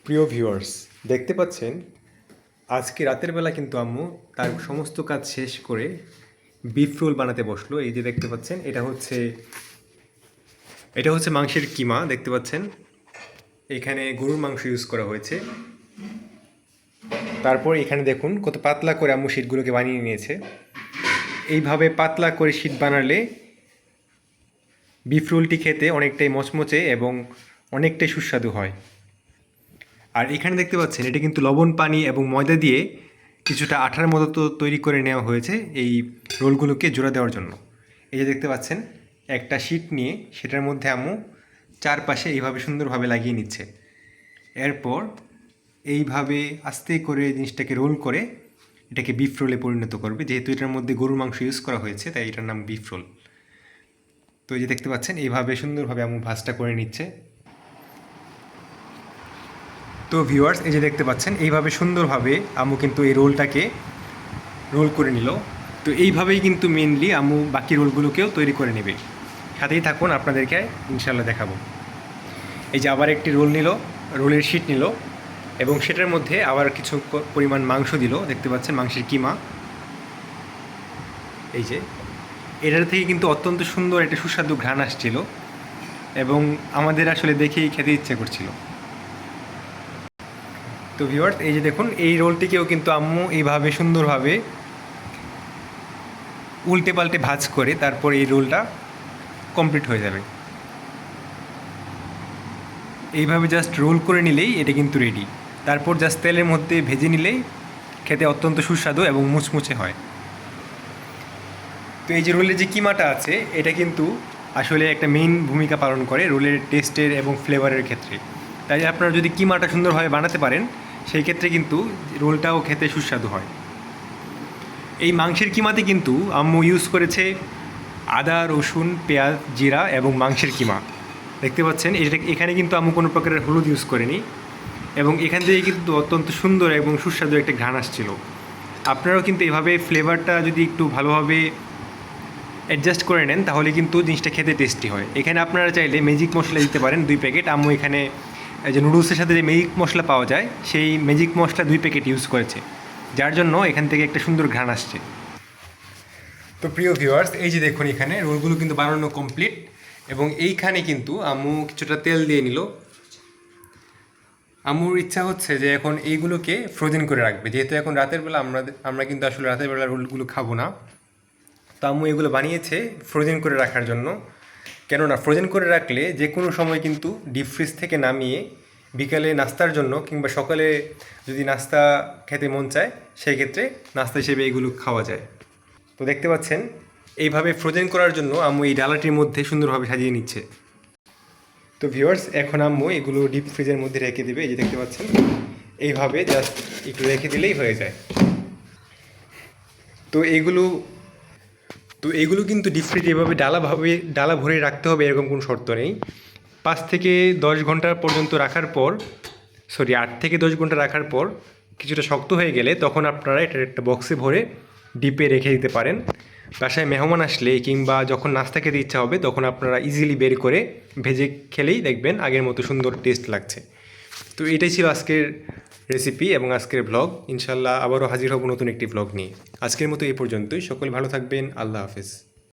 প্রিয় ভিউয়ার্স, দেখতে পাচ্ছেন আজকে রাতের বেলা কিন্তু আম্মু তার সমস্ত কাজ শেষ করে বিফ রোল বানাতে বসলো। এই যে দেখতে পাচ্ছেন এটা হচ্ছে মাংসের কিমা। দেখতে পাচ্ছেন এখানে গরুর মাংস ইউজ করা হয়েছে। তারপর এখানে দেখুন কত পাতলা করে আম্মু শীটগুলোকে বানিয়ে নিয়েছে। এইভাবে পাতলা করে শীট বানালে বিফ রোলটি খেতে অনেকটাই মচমচে এবং অনেকটাই সুস্বাদু হয়। আর এখানে দেখতে পাচ্ছেন এটা কিন্তু লবণ পানি এবং ময়দা দিয়ে কিছুটা আঠার মতো তৈরি করে নেওয়া হয়েছে এই রোলগুলোকে জোড়া দেওয়ার জন্য। এই যে দেখতে পাচ্ছেন একটা শীট নিয়ে সেটার মধ্যে আম্মু চারপাশে এইভাবে সুন্দরভাবে লাগিয়ে নিচ্ছে। এরপর এইভাবে আস্তে করে জিনিসটাকে রোল করে এটাকে বিফ রোলে পরিণত করবে। যেহেতু এটার মধ্যে গরুর মাংস ইউজ করা হয়েছে তাই এটার নাম বিফ রোল। তো এই যে দেখতে পাচ্ছেন এইভাবে সুন্দরভাবে আম্মু ভাজটা করে নিচ্ছে। তো ভিউয়ার্স, এই যে দেখতে পাচ্ছেন এইভাবে সুন্দরভাবে আম্মু কিন্তু এই রোলটাকে রোল করে নিল। তো এইভাবেই কিন্তু মেনলি আম্মু বাকি রোলগুলোকেও তৈরি করে নেবে। সাথেই থাকুন, আপনাদেরকে ইনশাল্লাহ দেখাবো। এই যে আবার একটি রোল নিল, রোলের শিট নিল এবং সেটার মধ্যে আবার কিছু পরিমাণ মাংস দিল। দেখতে পাচ্ছেন মাংসের কিমা। এই যে এটার থেকে কিন্তু অত্যন্ত সুন্দর একটা সুস্বাদু ঘ্রাণ আসছিল এবং আমাদের আসলে দেখেই খেতে ইচ্ছে করছিল। তো ভিউয়ার্স, এই যে দেখুন এই রোলটিকেও কিন্তু আম্মু এইভাবে সুন্দরভাবে উল্টে পাল্টে ভাজ করে তারপর এই রোলটা কমপ্লিট হয়ে যাবে। এইভাবে জাস্ট রোল করে নিলেই এটা কিন্তু রেডি। তারপর জাস্ট তেলের মধ্যে ভেজে নিলেই খেতে অত্যন্ত সুস্বাদু এবং মুচমুচে হয়। তো এই যে রোলের যে কিমাটা আছে এটা কিন্তু আসলে একটা মেইন ভূমিকা পালন করে রোলের টেস্টের এবং ফ্লেভারের ক্ষেত্রে। তাই আপনারা যদি কিমাটা সুন্দরভাবে বানাতে পারেন সেই ক্ষেত্রে কিন্তু রোলটাও খেতে সুস্বাদু হয়। এই মাংসের কিমাতে কিন্তু আম্মু ইউজ করেছে আদা, রসুন, পেঁয়াজ, জিরা এবং মাংসের কিমা। দেখতে পাচ্ছেন এখানে কিন্তু আম্মু কোনো প্রকারের হলুদ ইউজ করেনি এবং এখান থেকে কিন্তু অত্যন্ত সুন্দর এবং সুস্বাদু একটা ঘ্রাণ আসছিল। আপনারাও কিন্তু এভাবে ফ্লেভারটা যদি একটু ভালোভাবে অ্যাডজাস্ট করে নেন তাহলে কিন্তু জিনিসটা খেতে টেস্টি হয়। এখানে আপনারা চাইলে ম্যাজিক মশলা দিতে পারেন 2 প্যাকেট। আম্মু এখানে যে নুডলসের সাথে যে ম্যাজিক মশলা পাওয়া যায় সেই ম্যাজিক মশলা 2 প্যাকেট ইউজ করেছে, যার জন্য এখান থেকে একটা সুন্দর ঘ্রাণ আসছে। তো প্রিয় ভিউয়ার্স, এই যে দেখুন এখানে রোলগুলো কিন্তু বানানো কমপ্লিট এবং এইখানে কিন্তু আম্মু কিছুটা তেল দিয়ে নিল। আম্মুর ইচ্ছা হচ্ছে যে এখন এইগুলোকে ফ্রোজেন করে রাখবে, যেহেতু এখন রাতের বেলা আমরা কিন্তু আসলে রাতের বেলা রোলগুলো খাবো না। তো আম্মু এগুলো বানিয়েছে ফ্রোজেন করে রাখার জন্য। কেননা ফ্রোজেন করে রাখলে যে কোনো সময় কিন্তু ডিপ ফ্রিজ থেকে নামিয়ে বিকালে নাস্তার জন্য কিংবা সকালে যদি নাস্তা খেতে মন চায় সেই ক্ষেত্রে নাস্তা হিসেবে এগুলো খাওয়া যায়। তো দেখতে পাচ্ছেন এইভাবে ফ্রোজেন করার জন্য আম্মু এই ডালাটির মধ্যে সুন্দরভাবে সাজিয়ে নিচ্ছে। তো ভিউয়ার্স, এখন আম্মু এগুলো ডিপ ফ্রিজের মধ্যে রেখে দেবে। এই যে দেখতে পাচ্ছেন এইভাবে জাস্ট একটু রেখে দিলেই হয়ে যায়। তো এইগুলো কিন্তু ডিপ ফ্রিজে এভাবে ডালা ভরে রাখতে হবে এরকম কোনো শর্ত নেই। 5 থেকে 10 ঘন্টা পর্যন্ত রাখার পর 8 থেকে 10 ঘন্টা রাখার পর কিছুটা শক্ত হয়ে গেলে তখন আপনারা এটার একটা বক্সে ভরে ডিপে রেখে দিতে পারেন। বাসায় মেহমান আসলে কিংবা যখন নাস্তা খেতে ইচ্ছা হবে তখন আপনারা ইজিলি বের করে ভেজে খেলেই দেখবেন আগের মতো সুন্দর টেস্ট লাগছে। তো এটাই ছিল আজকের রেসিপি এবং আজকের ব্লগ। ইনশাল্লাহ আবারও হাজির হব নতুন একটি ব্লগ নিয়ে। আজকের মতো এই পর্যন্তই। সকলে ভালো থাকবেন। আল্লাহ হাফেজ।